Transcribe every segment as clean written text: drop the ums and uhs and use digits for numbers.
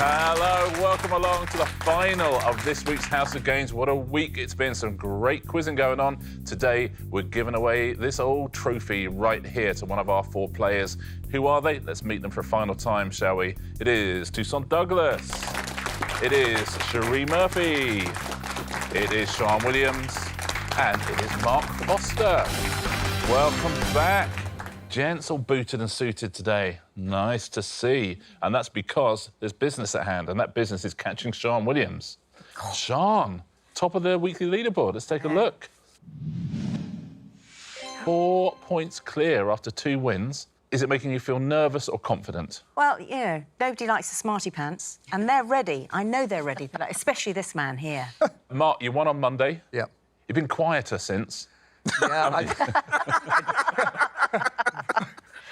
Hello, welcome along to the final of this week's House of Games. What a week it's been. Some great quizzing going on. Today, we're giving away this old trophy right here to one of our 4 players. Who are they? Let's meet them for a final time, shall we? It is Toussaint Douglass. It is Sheree Murphy. It is Sian Williams. And it is Mark Foster. Welcome back. Gents all booted and suited today. Nice to see. And that's because there's business at hand, and that business is catching Sian Williams. Sian, top of the weekly leaderboard. Let's take a look. 4 points clear after 2 wins. Is it making you feel nervous or confident? Well, you know, nobody likes the smarty pants, and they're ready. I know they're ready for that, especially this man here. Mark, you won on Monday. Yeah. You've been quieter since. Yeah,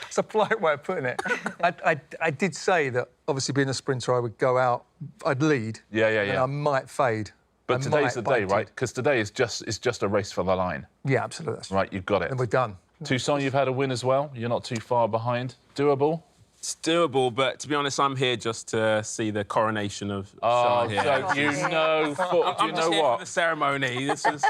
it's a polite way of putting it. I did say that, obviously, being a sprinter, I would go out, I'd lead. Yeah. And I might fade. But today's the day, right? Because today is just a race for the line. Yeah, absolutely. Right, you've got it. And we're done. Toussaint, you've had a win as well. You're not too far behind. Doable? It's doable, but to be honest, I'm here just to see the coronation of Sian here. So you know, I'm just here for the ceremony. This is...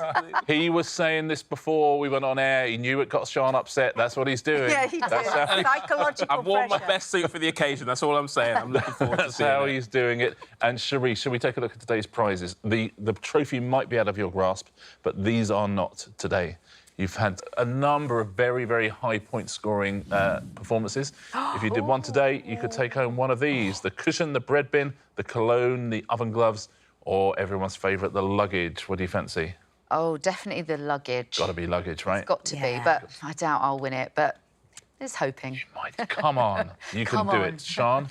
He was saying this before we went on air. He knew it got Sian upset. That's what he's doing. Yeah, he did. Psychological I've worn my pressure. best suit for the occasion. That's all I'm saying. I'm looking forward to That's seeing how it. he's doing it. And Sheree, shall we take a look at today's prizes? The trophy might be out of your grasp, but these are not today. You've had a number of very, very high point-scoring performances. If you did one today, you could take home one of these. The cushion, the bread bin, the cologne, the oven gloves, or everyone's favourite, the luggage. What do you fancy? Oh, definitely the luggage. Got to be luggage, right? It's got to be, but I doubt I'll win it, but there's hoping. You might. Come on. You can Come do on. it. Sian?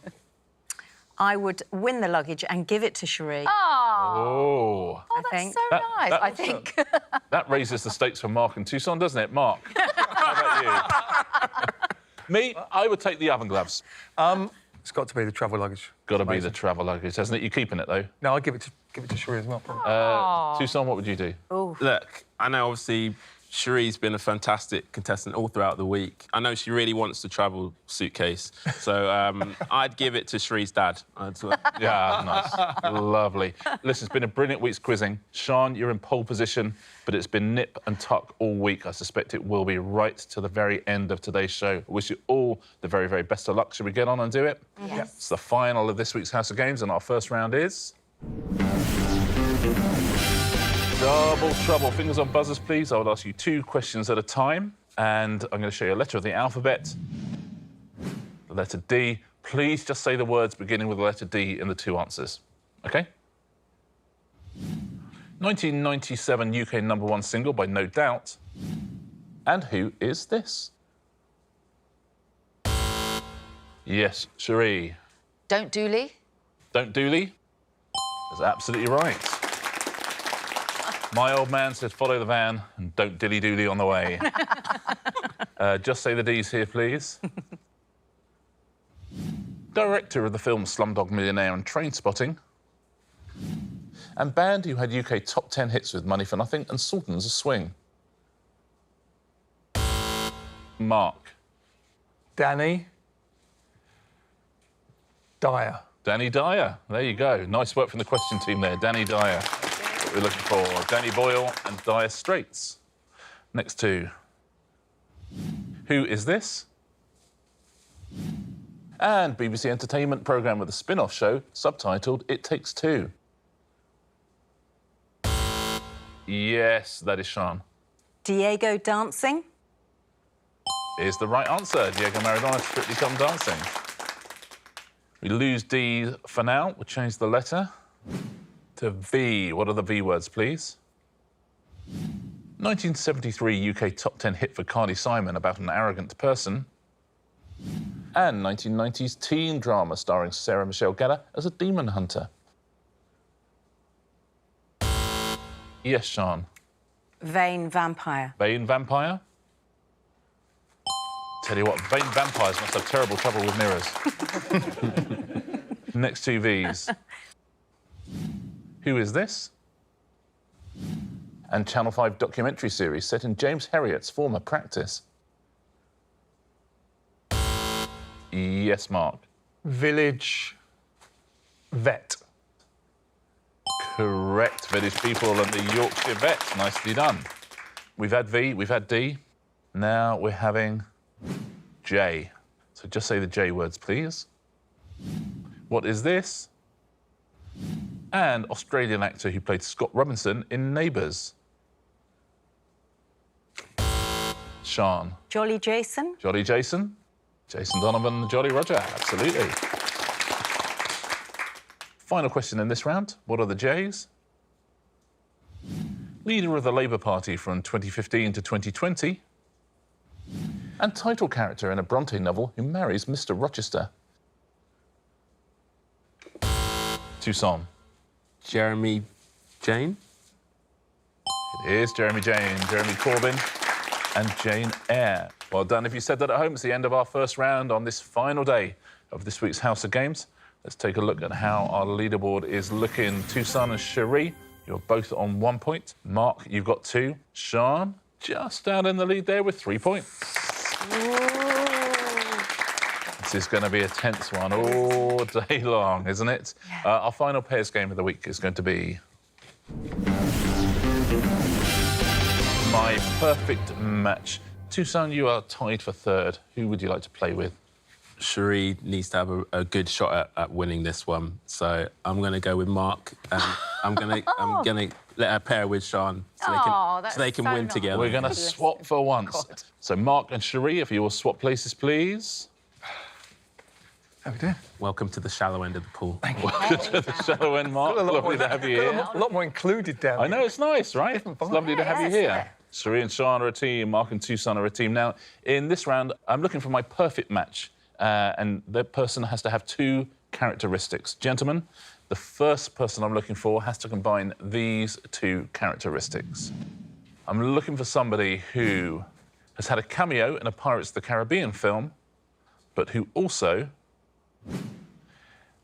I would win the luggage and give it to Sheree. Oh. Oh, that's think. so nice, I think. That raises the stakes for Mark and Toussaint, doesn't it? Mark, how about you? Me, I would take the oven gloves. It's got to be the travel luggage. Got to be the travel luggage, hasn't it? You're keeping it, though. No, I'll give it to Sheree as well, probably. Toussaint, what would you do? Look, I know, obviously, Sheree's been a fantastic contestant all throughout the week. I know she really wants the travel suitcase, so I'd give it to Sheree's dad. Yeah, nice. Lovely. Listen, it's been a brilliant week's quizzing. Sian, you're in pole position, but it's been nip and tuck all week. I suspect it will be right to the very end of today's show. I wish you all the very, very best of luck. Shall we get on and do it? Yes. It's the final of this week's House of Games, and our first round is... Double trouble. Fingers on buzzers, please. I would ask you 2 questions at a time, and I'm going to show you a letter of the alphabet. The letter D. Please just say the words beginning with the letter D in the 2 answers. OK? 1997 UK #1 single by No Doubt. And who is this? Yes, Sheree. Don't dooley. Don't Dooley? That's absolutely right. My old man said follow the van and don't dilly-dooley on the way. Just say the D's here, please. Director of the film Slumdog Millionaire and Trainspotting. And band who had UK top 10 hits with Money for Nothing and Sultans of Swing. Mark. Danny Dyer. Danny Dyer. There you go. Nice work from the question team there. Danny Dyer. What we're looking for. Danny Boyle and Dire Straits. Next 2. Who is this? And BBC Entertainment programme with a spin-off show subtitled It Takes Two. Yes, that is Sian. Diego dancing. Is the right answer. Diego Maradona, Strictly Come Dancing. We lose D for now. We'll change the letter to V. What are the V words, please? 1973 UK top 10 hit for Carly Simon about an arrogant person. And 1990s teen drama starring Sarah Michelle Gellar as a demon hunter. Yes, Sian. Vain vampire. Vain vampire? Tell you what, vain vampires must have terrible trouble with mirrors. Next 2 V's. Who is this? And Channel 5 documentary series set in James Herriot's former practice. Yes, Mark. Village Vet. Correct. Village people and the Yorkshire Vets. Nicely done. We've had V, we've had D. Now we're having J. So just say the J words, please. What is this? And Australian actor who played Scott Robinson in Neighbours. Sian. Jolly Jason. Jolly Jason. Jason Donovan, Jolly Roger. Absolutely. Final question in this round. What are the J's? Leader of the Labour Party from 2015 to 2020. And title character in a Bronte novel who marries Mr. Rochester. Toussaint. Jeremy Jane? It is Jeremy Jane, Jeremy Corbyn and Jane Eyre. Well done if you said that at home. It's the end of our first round on this final day of this week's House of Games. Let's take a look at how our leaderboard is looking. Toussaint and Sheree, you're both on 1 point. Mark, you've got 2. Sian, just down in the lead there with 3 points. This is going to be a tense one all day long, isn't it? Yeah. Our final pairs game of the week is going to be my perfect match. Toussaint, you are tied for 3rd. Who would you like to play with? Sheree needs to have a good shot at winning this one, so I'm going to go with Mark. And I'm going to let her pair with Sian so they can win together. We're going to swap for once. God. So Mark and Sheree, if you will swap places, please. How we doing? Welcome to the shallow end of the pool. Thank you. Welcome to the shallow end, Mark. Lovely to have you here. A lot more included down here. I know, it's nice, right? It's lovely to have you here. Sheree and Sian are a team, Mark and Toussaint are a team. Now, in this round, I'm looking for my perfect match, and the person has to have 2 characteristics. Gentlemen, the first person I'm looking for has to combine these 2 characteristics. I'm looking for somebody who has had a cameo in a Pirates of the Caribbean film, but who also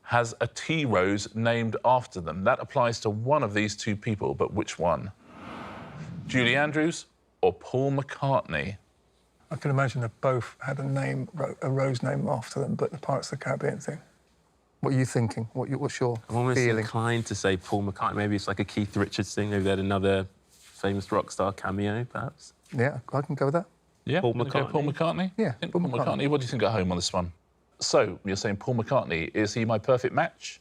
has a tea rose named after them. That applies to one of these 2 people, but which one? Julie Andrews or Paul McCartney? I can imagine they both had a rose named after them, but the Pirates of the Caribbean thing. What are you thinking? What's your I'm almost feeling? inclined to say Paul McCartney. Maybe it's like a Keith Richards thing. Maybe they had another famous rock star cameo, perhaps. Yeah, I can go with that. Yeah, Paul McCartney. Paul McCartney? Yeah, Paul McCartney. What do you think at home on this one? So, you're saying Paul McCartney, is he my perfect match?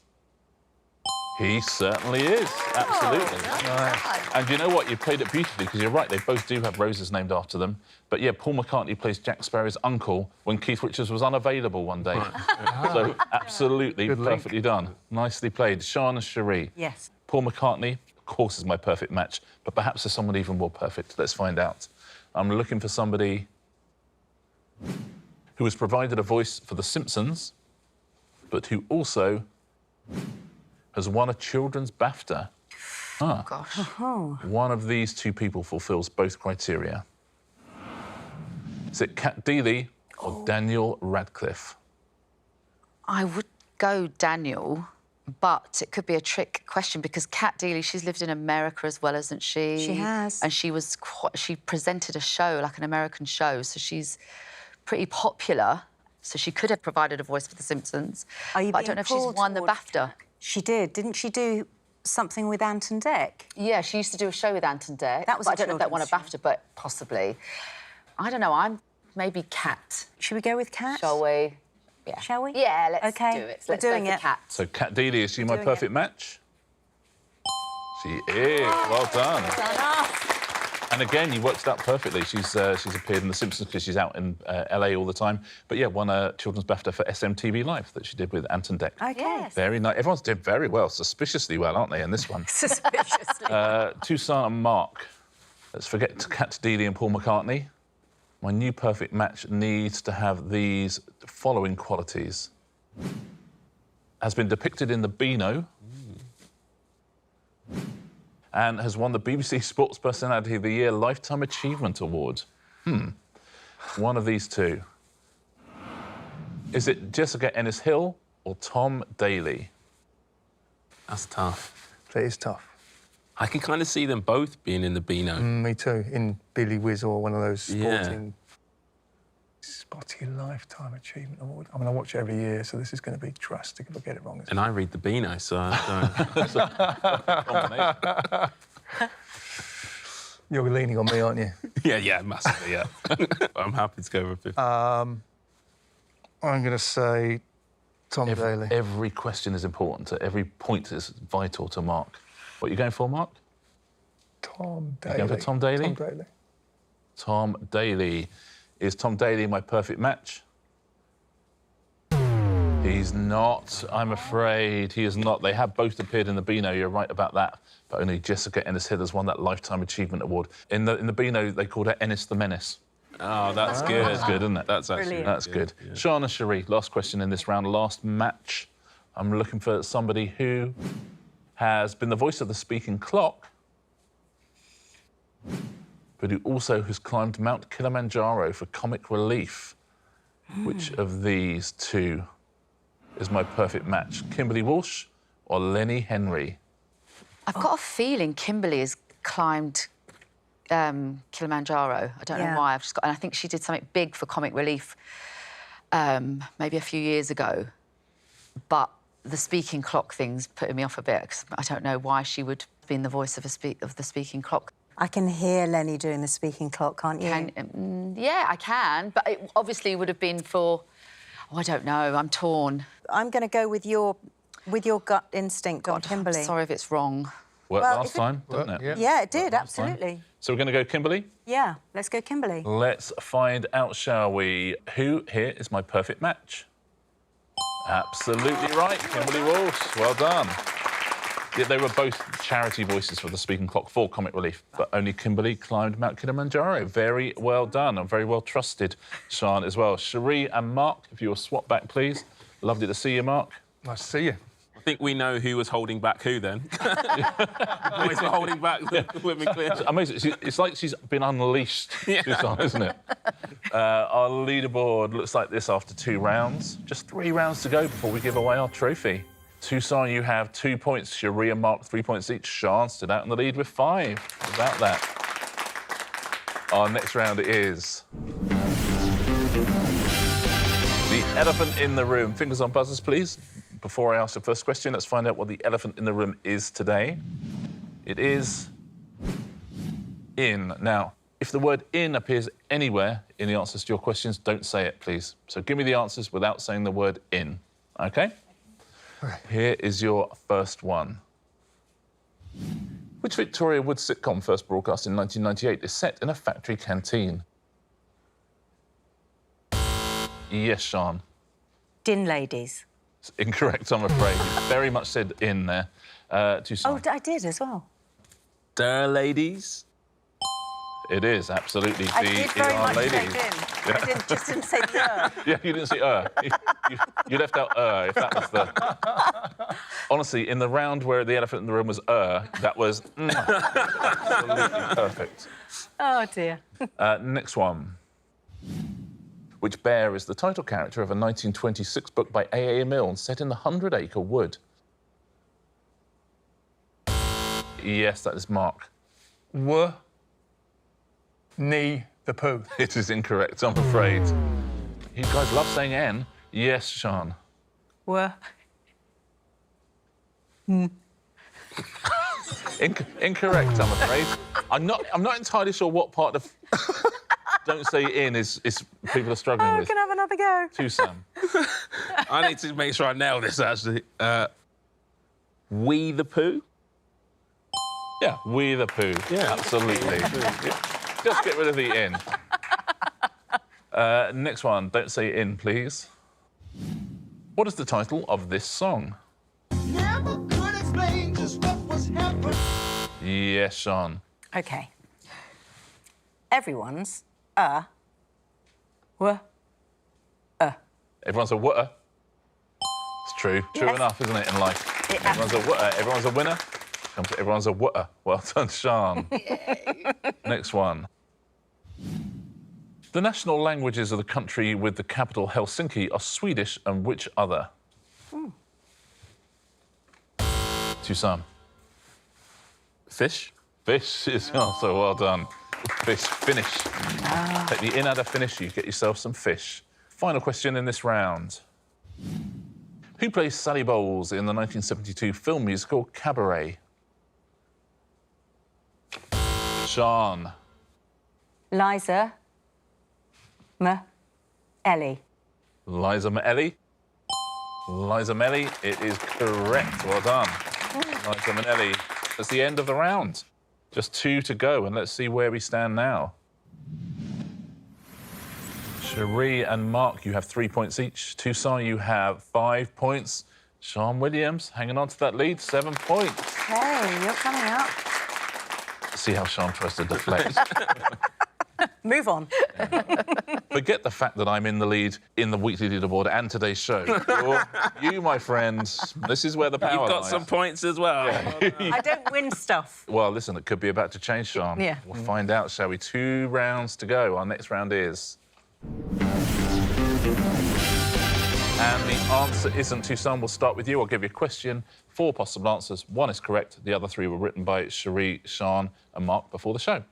He certainly is, absolutely. Nice. And you know what? You played it beautifully, because you're right, they both do have roses named after them. But yeah, Paul McCartney plays Jack Sparrow's uncle when Keith Richards was unavailable one day. So absolutely perfectly done. Nicely played. Sian and Sheree. Yes. Paul McCartney, of course, is my perfect match, but perhaps there's someone even more perfect. Let's find out. I'm looking for somebody who has provided a voice for The Simpsons, but who also has won a children's BAFTA. Oh, gosh. One of these 2 people fulfills both criteria. Is it Cat Deeley or Daniel Radcliffe? I would go Daniel, but it could be a trick question because Cat Deeley, she's lived in America as well, hasn't she? She has. And she presented a show, like an American show, so she's pretty popular. So she could have provided a voice for The Simpsons. Are you but I don't know if she's won the BAFTA. She did. Didn't she do something with Anton Deck? Yeah, she used to do a show with Anton Deck. That was I don't know if that won a BAFTA, but possibly. I don't know, I'm maybe Cat. Should we go with Cat? Shall we? Yeah. Shall we? Yeah, let's okay. do it. We're Let's doing go for it. Cat. So Cat Deeley, is she my doing perfect match? She is. Well done. And again, you worked it out perfectly. She's appeared in The Simpsons because she's out in LA all the time. But yeah, won a children's BAFTA for SMTV Live that she did with Anton Deck. Okay. Yes. Very nice. Everyone's doing very well, suspiciously well, aren't they, in this one? Suspiciously. Toussaint and Mark. Let's forget Cat Deeley and Paul McCartney. My new perfect match needs to have these following qualities. Has been depicted in the Beano. And has won the BBC Sports Personality of the Year Lifetime Achievement Award. One of these 2. Is it Jessica Ennis-Hill or Tom Daley? That's tough. It is tough. I can kind of see them both being in the Beano. Me too, in Billy Whiz or one of those sporting Scotty Lifetime Achievement Award. I mean, I watch it every year, so this is going to be drastic if I get it wrong. And I read the Beano, so... You're leaning on me, aren't you? yeah, massively, yeah. I'm happy to go with 50. I'm going to say Tom Daly. Every question is important. Every point is vital to Mark. What are you going for, Mark? Tom Daly. You going for Tom Daly? Tom Daly. Tom Daly. Is Tom Daly my perfect match? He's not, I'm afraid. He is not. They have both appeared in the Beano, you're right about that. But only Jessica Ennis-Hill has won that Lifetime Achievement Award. In the Beano, they called her Ennis the Menace. Oh, that's good. That's good, isn't it? That's actually Brilliant. That's good. Yeah. Sian and Sheree, last question in this round, last match. I'm looking for somebody who has been the voice of the speaking clock, but who also has climbed Mount Kilimanjaro for comic relief. Which of these two is my perfect match? Kimberly Walsh or Lenny Henry? I've got a feeling Kimberly has climbed Kilimanjaro. I don't know why. And I think she did something big for comic relief maybe a few years ago. But the speaking clock thing's putting me off a bit because I don't know why she would have been the voice of the speaking clock. I can hear Lenny doing the speaking clock, can't you? Yeah, I can. But it obviously would have been for... Oh, I don't know. I'm torn. I'm going to go with your gut instinct on Kimberly. I'm sorry if it's wrong. Worked last time, didn't it? Yeah, it did, absolutely. So we're going to go Kimberly? Yeah, let's go Kimberly. Let's find out, shall we? Who here is my perfect match? Absolutely right, Kimberly Walsh. Well done. Yeah, they were both charity voices for the speaking clock for comic relief, but only Kimberly climbed Mount Kilimanjaro. Very well done and very well trusted, Sian, as well. Sheree and Mark, if you will swap back, please. Lovely to see you, Mark. Nice to see you. I think we know who was holding back who, then. The boys were holding back the women clear. It's amazing. It's like she's been unleashed, Toussaint, isn't it? Our leaderboard looks like this after 2 rounds. Just 3 rounds to go before we give away our trophy. Toussaint, you have 2 points. Sheree and Mark, 3 points each. Sian stood out in the lead with 5. About that. Our next round is... the elephant in the room. Fingers on buzzers, please. Before I ask the first question, let's find out what the elephant in the room is today. It is... in. Now, if the word in appears anywhere in the answers to your questions, don't say it, please. So give me the answers without saying the word in, OK? Here is your first one. Which Victoria Wood sitcom, first broadcast in 1998, is set in a factory canteen? Yes, Sian. Din Ladies. It's incorrect, I'm afraid. You very much said in there. Toussaint. Oh, I did as well. Duh, ladies. It is, absolutely. I did very much ladies. say din. I just didn't say duh. Yeah, you didn't say you left out if that was the... Honestly, in the round where the elephant in the room was that was absolutely perfect. Oh, dear. Next one. Which bear is the title character of a 1926 book by A.A. Milne set in the 100-acre wood? Yes, that is Mark. Winnie the Pooh. It is incorrect, I'm afraid. You guys love saying N. Yes, Sian. Incorrect, I'm afraid. I'm not entirely sure what part of don't say in is people are struggling with. Can I have another go? Toussaint. I need to make sure I nail this, actually. We the Pooh? Yeah, we the Pooh. Yeah. Absolutely. Just get rid of the in. Next one, don't say in, please. What is the title of this song? Never could explain just what was happening. Yes, Sian. OK. Everyone's Everyone's a wutter. It's true. True Yes. enough, isn't it, in life? Everyone's a wutter. Everyone's a winner. Everyone's a wutter. Well done, Sian. Next one. The national languages of the country with the capital Helsinki are Swedish and which other? Toussaint. Fish? Fish is also well done. Fish, finish. Take the in, add a finish, you get yourself some fish. Final question in this round. Who plays Sally Bowles in the 1972 film musical Cabaret? Sian. Liza Ellie. Liza Minnelli. Liza Minnelli, it is correct. Well done. Liza Minnelli. That's the end of the round. Just 2 to go, and let's see where we stand now. Sheree and Mark, you have 3 points each. Toussaint, you have 5 points. Sian Williams hanging on to that lead, 7 points. Hey, you're coming up. See how Sian tries to deflect. Move on. Forget the fact that I'm in the lead in the weekly leaderboard and today's show. You, my friends, this is where the power You've got lies. some points as well. I don't win stuff. Well, listen, it could be about to change, Sian. Yeah. We'll find out, shall we? 2 rounds to go. Our next round is... And the answer isn't. Toussaint, we'll start with you. I'll give you a question, 4 possible answers. 1 is correct. The other 3 were written by Sheree, Sian and Mark before the show.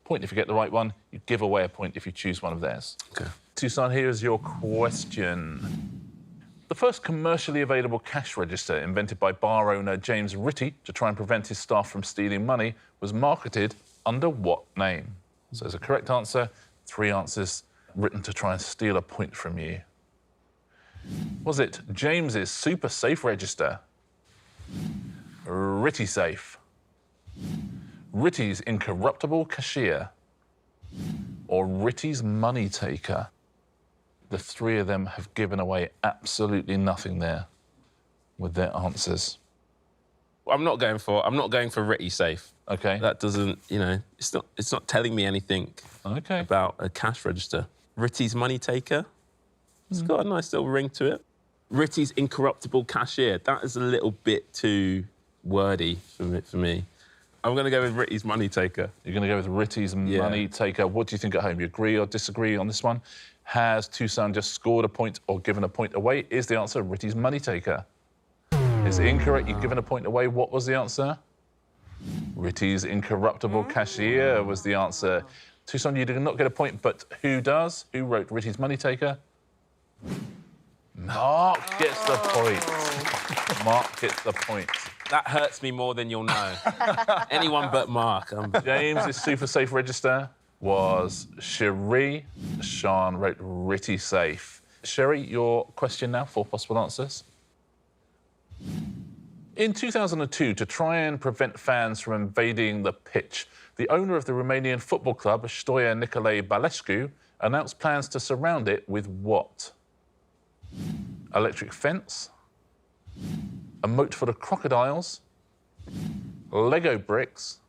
Point if you get the right one. You give away a point if you choose one of theirs. OK. Toussaint, here is your question. The first commercially available cash register invented by bar owner James Ritty to try and prevent his staff from stealing money was marketed under what name? So there's a correct answer, 3 answers written to try and steal a point from you. Was it James's Super Safe Register? Ritty Safe? Ritty's Incorruptible Cashier? Or Ritty's Money Taker? The 3 of them have given away absolutely nothing there with their answers. I'm not going for Ritty Safe. OK. That doesn't, you know, it's not telling me anything OK. about a cash register. Ritty's Money Taker. It's got a nice little ring to it. Ritty's Incorruptible Cashier. That is a little bit too wordy for me. I'm going to go with Ritty's Money Taker. You're going to go with Ritty's Money Taker. What do you think at home? You agree or disagree on this one? Has Toussaint just scored a point or given a point away? Is the answer Ritty's Money Taker? It's incorrect. You've given a point away. What was the answer? Ritty's Incorruptible Cashier was the answer. Toussaint, you did not get a point, but who does? Who wrote Ritty's Money Taker? Mark gets the point. Mark gets the point. That hurts me more than you'll know. Anyone but Mark. James's Super Safe Register was Sheree. Sian wrote Ritty Safe. Sheree, your question now, 4 possible answers. In 2002, to try and prevent fans from invading the pitch, the owner of the Romanian football club, Stoia Nicolae Balescu, announced plans to surround it with what? Electric fence? A moat full of crocodiles? Lego bricks?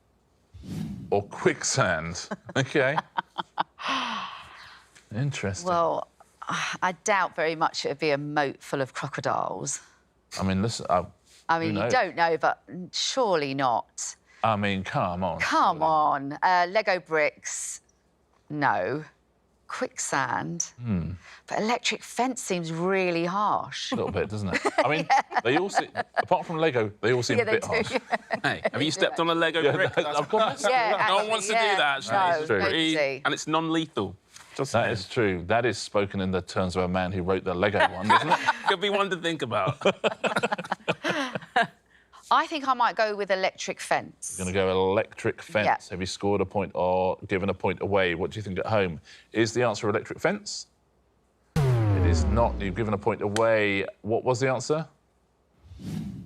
Or quicksand? OK. Interesting. Well, I doubt very much it would be a moat full of crocodiles. I mean, this... I mean, you don't know, but surely not. I mean, come on. Come on. Lego bricks, no. Quicksand. But electric fence seems really harsh. A little bit, doesn't it? I mean, they all seem... Apart from Lego, they all seem a bit harsh. Hey, have you stepped on a Lego brick? I've got Yeah, No one wants to do that, actually. No, It's true. nobody. And it's non-lethal. That is true. That is spoken in the terms of a man who wrote the Lego one, isn't it? Could be one to think about. I think I might go with electric fence. You're going to go electric fence. Yeah. Have you scored a point or given a point away? What do you think at home? Is the answer electric fence? It is not. You've given a point away. What was the answer?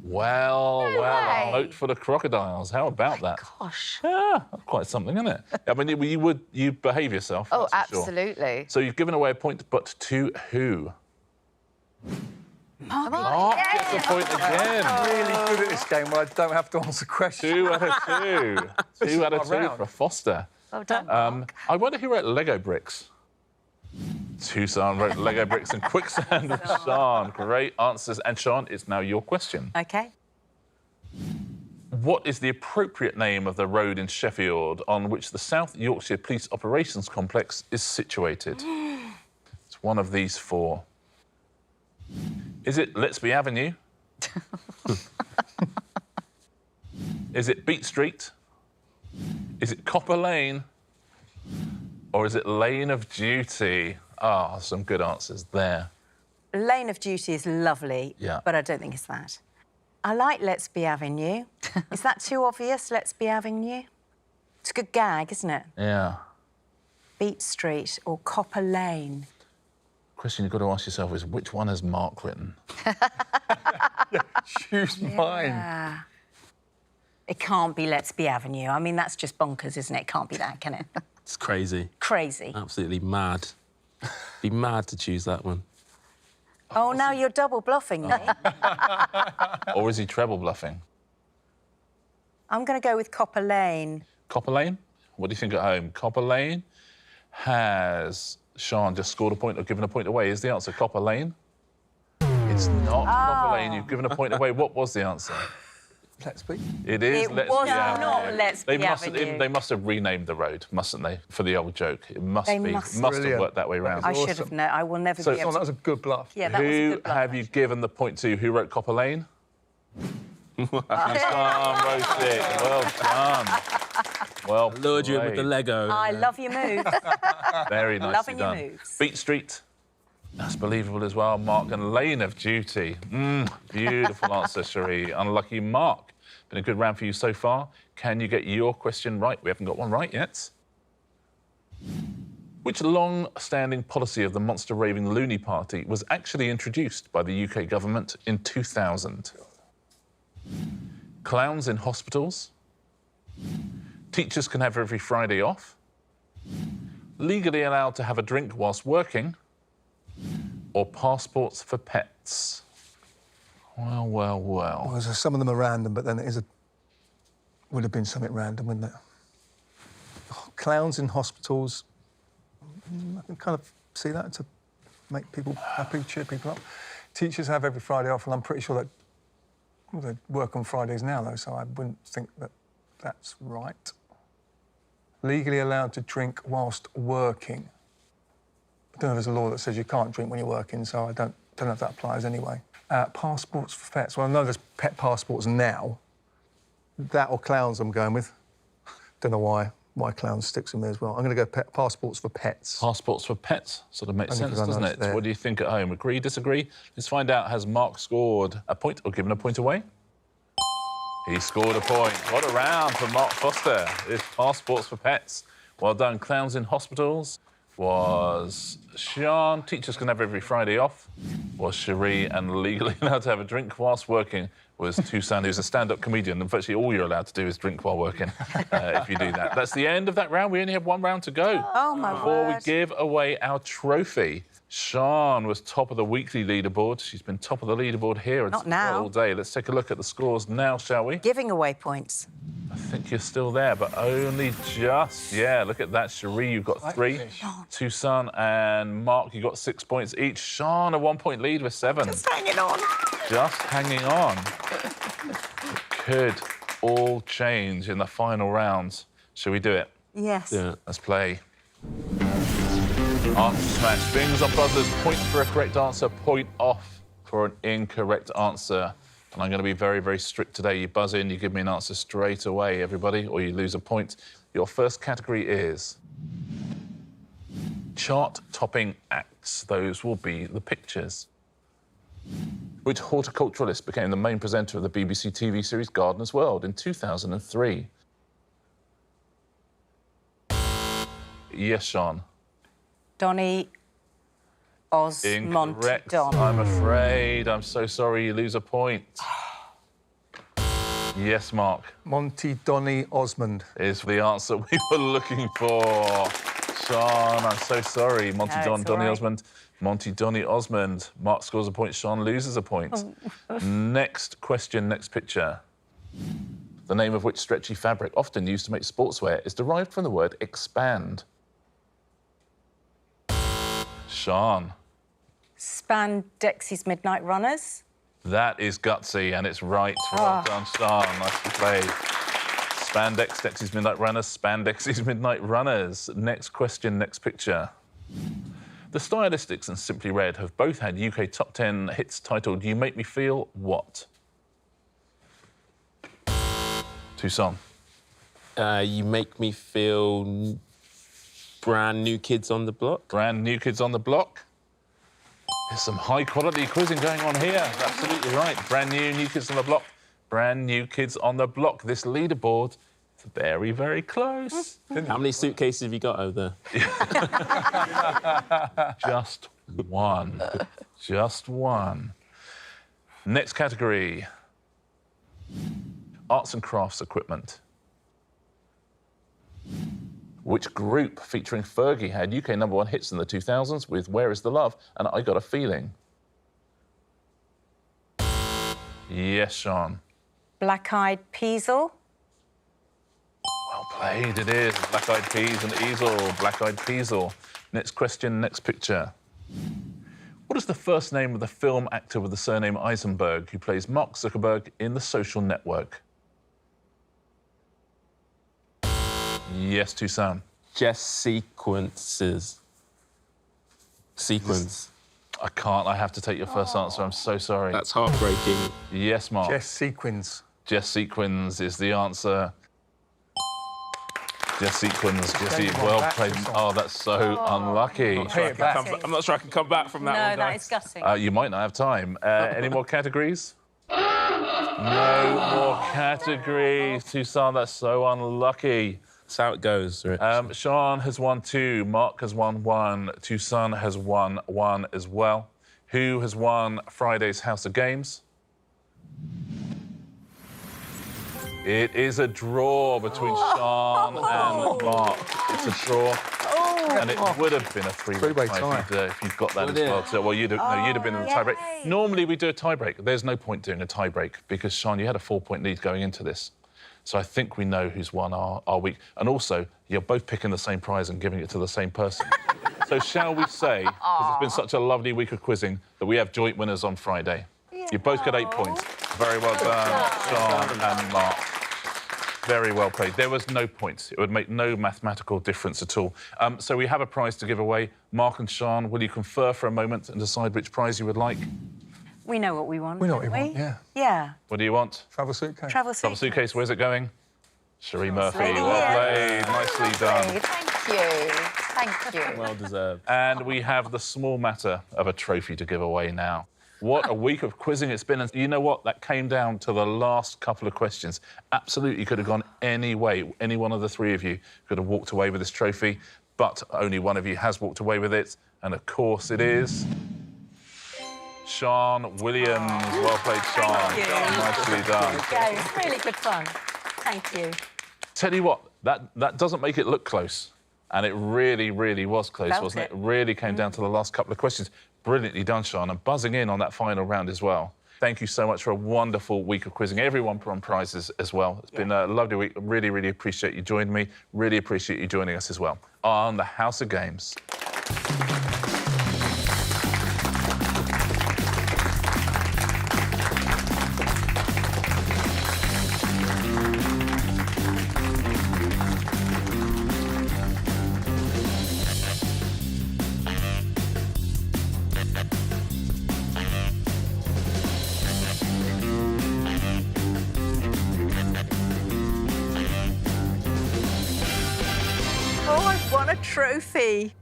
Well, No way. a moat full of crocodiles. How about that? Gosh. Yeah, that's quite something, isn't it? I mean, you behave yourself. Oh, that's for sure. absolutely. So you've given away a point, but to who? Mark gets a point again. Really good at this game where I don't have to answer questions. 2 out of 2. 2 out of 2 round. for Foster. Well done, I wonder who wrote Lego bricks. Toussaint wrote Lego bricks and quicksand with Sian. Great answers. And Sian, it's now your question. OK. What is the appropriate name of the road in Sheffield on which the South Yorkshire Police Operations Complex is situated? It's one of these 4. Is it Lettsby Avenue? Is it Beat Street? Is it Copper Lane? Or is it Lane of Duty? Ah, some good answers there. Lane of Duty is lovely, Yeah. but I don't think it's that. I like Let's Be Having You. Is that too obvious, Let's Be Having You? It's a good gag, isn't it? Yeah. Beat Street or Copper Lane? Question you've got to ask yourself is, which one has Mark written? Choose mine. Yeah. It can't be Let's Be Having You. I mean, that's just bonkers, isn't it? It can't be that, can it? It's crazy. Crazy. Absolutely mad. Be mad to choose that one. Oh, now you're double bluffing me. Or is he treble bluffing? I'm going to go with Copper Lane. Copper Lane? What do you think at home? Copper Lane has Sian just scored a point or given a point away. Is the answer Copper Lane? It's not Copper Lane. You've given a point away. What was the answer? Let's be. It is It Let's was Be Having not You. Let's Be Having You. They must have renamed the road, mustn't they, for the old joke? It must They be. must. Must have Brilliant. worked that way round. I should have known. I will never be able Oh, to... that was a good bluff. Yeah, that was a Who good bluff. have you given the point to? Who wrote Copper Lane? Sian wrote it. Well done. Well Lured you in with the played. Lego. I love your moves. Very nicely Loving your done. moves. Beat Street. That's believable as well. Mark and Lane of Duty. Beautiful answer, Sheree. Unlucky Mark. Been a good round for you so far. Can you get your question right? We haven't got one right yet. Which long-standing policy of the monster raving loony party was actually introduced by the UK government in 2000? Clowns in hospitals. Teachers can have every Friday off. Legally allowed to have a drink whilst working. Or passports for pets. Well, well, well. Well, some of them are random, but then would have been something random, wouldn't it? Oh, clowns in hospitals. I can kind of see that, to make people happy, cheer people up. Teachers have every Friday off, and I'm pretty sure that they work on Fridays now, though, so I wouldn't think that that's right. Legally allowed to drink whilst working. I don't know if there's a law that says you can't drink when you're working, so I don't know if that applies anyway. Passports for pets. Well, I know there's pet passports now. That or clowns I'm going with. Don't know why clowns sticks with me as well. I'm going to go passports for pets. Passports for pets sort of makes Only sense, because I know doesn't it's it? there. What do you think at home? Agree, disagree? Let's find out. Has Mark scored a point or given a point away? He scored a point. What a round for Mark Foster. It's passports for pets. Well done. Clowns in hospitals was Sian. Teachers can have every Friday off was Sheree, and legally allowed to have a drink whilst working was Toussaint, who's a stand-up comedian, and virtually all you're allowed to do is drink while working if you do that. That's the end of that round. We only have one round to go. Oh, my Before we word. give away our trophy. Sian was top of the weekly leaderboard. She's been top of the leaderboard here Not now. all day. Let's take a look at the scores now, shall we? Giving away points. I think you're still there, but only just. Yeah, look at that. Sheree, you've got 3. Toussaint and Mark, you got 6 points each. Sian, a 1-point lead with 7. Just hanging on. Just hanging on. It could all change in the final rounds. Shall we do it? Yes. Yeah. Let's play. Answer smash. Fingers on buzzers. Point for a correct answer. Point off for an incorrect answer. And I'm going to be very, very strict today. You buzz in, you give me an answer straight away, everybody, or you lose a point. Your first category is chart-topping acts. Those will be the pictures. Which horticulturalist became the main presenter of the BBC TV series Gardener's World in 2003? Yes, Sian. Donny Osmond. Incorrect, Don. I'm afraid. I'm so sorry, you lose a point. Yes, Mark, Monty Donny Osmond. is the answer we were looking for. Sian, I'm so sorry. Monty No, Donny it's all right. Osmond. Monty Donny Osmond. Mark scores a point, Sian loses a point. Next question, next picture. The name of which stretchy fabric, often used to make sportswear, is derived from the word expand? Sian. Spandex's Midnight Runners. That is gutsy, and it's right. Well done, Sian. Nicely played. Spandex, Dexy's Midnight Runners, Spandex's Midnight Runners. Next question, next picture. The Stylistics and Simply Red have both had UK top 10 hits titled You Make Me Feel What? Toussaint. You make me feel Brand new kids on the block. Brand new kids on the block. There's some high-quality quizzing going on here. That's absolutely right. Brand new kids on the block. Brand new kids on the block. This leaderboard is very, very close. How many suitcases have you got over there? Just one. Just one. Next category. Arts and crafts equipment. Which group featuring Fergie had UK #1 hits in the 2000s with Where Is the Love and I Got a Feeling? Yes, Sian. Black Eyed Peasel. Well played, it is. Black Eyed Peas and Easel. Black Eyed Peasel. Next question, next picture. What is the first name of the film actor with the surname Eisenberg who plays Mark Zuckerberg in The Social Network? Yes, Toussaint. Just sequences. Sequence. I can't. I have to take your first answer. I'm so sorry. That's heartbreaking. Yes, Mark. Jess Sequins. Jess Sequins is the answer. Jess Sequins. Jesse, Game on well back played. to song. Oh, that's so unlucky. I'm not sure I can come back from that No, one, that guys. is gutting. You might not have time. Any more categories? No more categories. Toussaint, that's so unlucky. That's how it goes, Rich. Sian has won 2, Mark has won 1, Toussaint has won 1 as well. Who has won Friday's House of Games? It is a draw between Sian and Mark. It's a draw. And it would have been a three-way tie if you'd got that Would as it? well. So, well, you'd have been in the tiebreak. Normally, we do a tiebreak. There's no point doing a tiebreak because, Sian, you had a 4-point lead going into this. So I think we know who's won our week. And also, you're both picking the same prize and giving it to the same person. So shall we say, because it's been such a lovely week of quizzing, that we have joint winners on Friday? You both got 8 points. Very well done, Sian and Mark. Very well played. There was no points. It would make no mathematical difference at all. So we have a prize to give away. Mark and Sian, will you confer for a moment and decide which prize you would like? We know what we want. We know what don't we want, yeah. Yeah. What do you want? Travel suitcase. Travel Travel suitcase, where's it going? Sheree Murphy, Lady, well yeah. played, nicely done. Thank you. Thank you. Well deserved. And we have the small matter of a trophy to give away now. What a week of quizzing it's been. And you know what? That came down to the last couple of questions. Absolutely could have gone any way. Any one of the three of you could have walked away with this trophy, but only one of you has walked away with it. And of course it is Sian Williams. Well played, Sian. Thank you. Nicely done. Yeah, it was really good fun. Thank you. Tell you what, that doesn't make it look close. And it really, really was close, Felt wasn't it? it. It really came down to the last couple of questions. Brilliantly done, Sian, and buzzing in on that final round as well. Thank you so much for a wonderful week of quizzing. Everyone put on prizes as well. It's been a lovely week. Really, really appreciate you joining me. Really appreciate you joining us as well on the House of Games. Oh, I've won a trophy.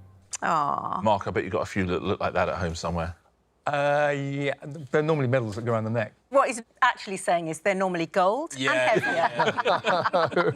Aw. Mark, I bet you got a few that look like that at home somewhere. Yeah, they're normally medals that go around the neck. What he's actually saying is they're normally gold and heavier.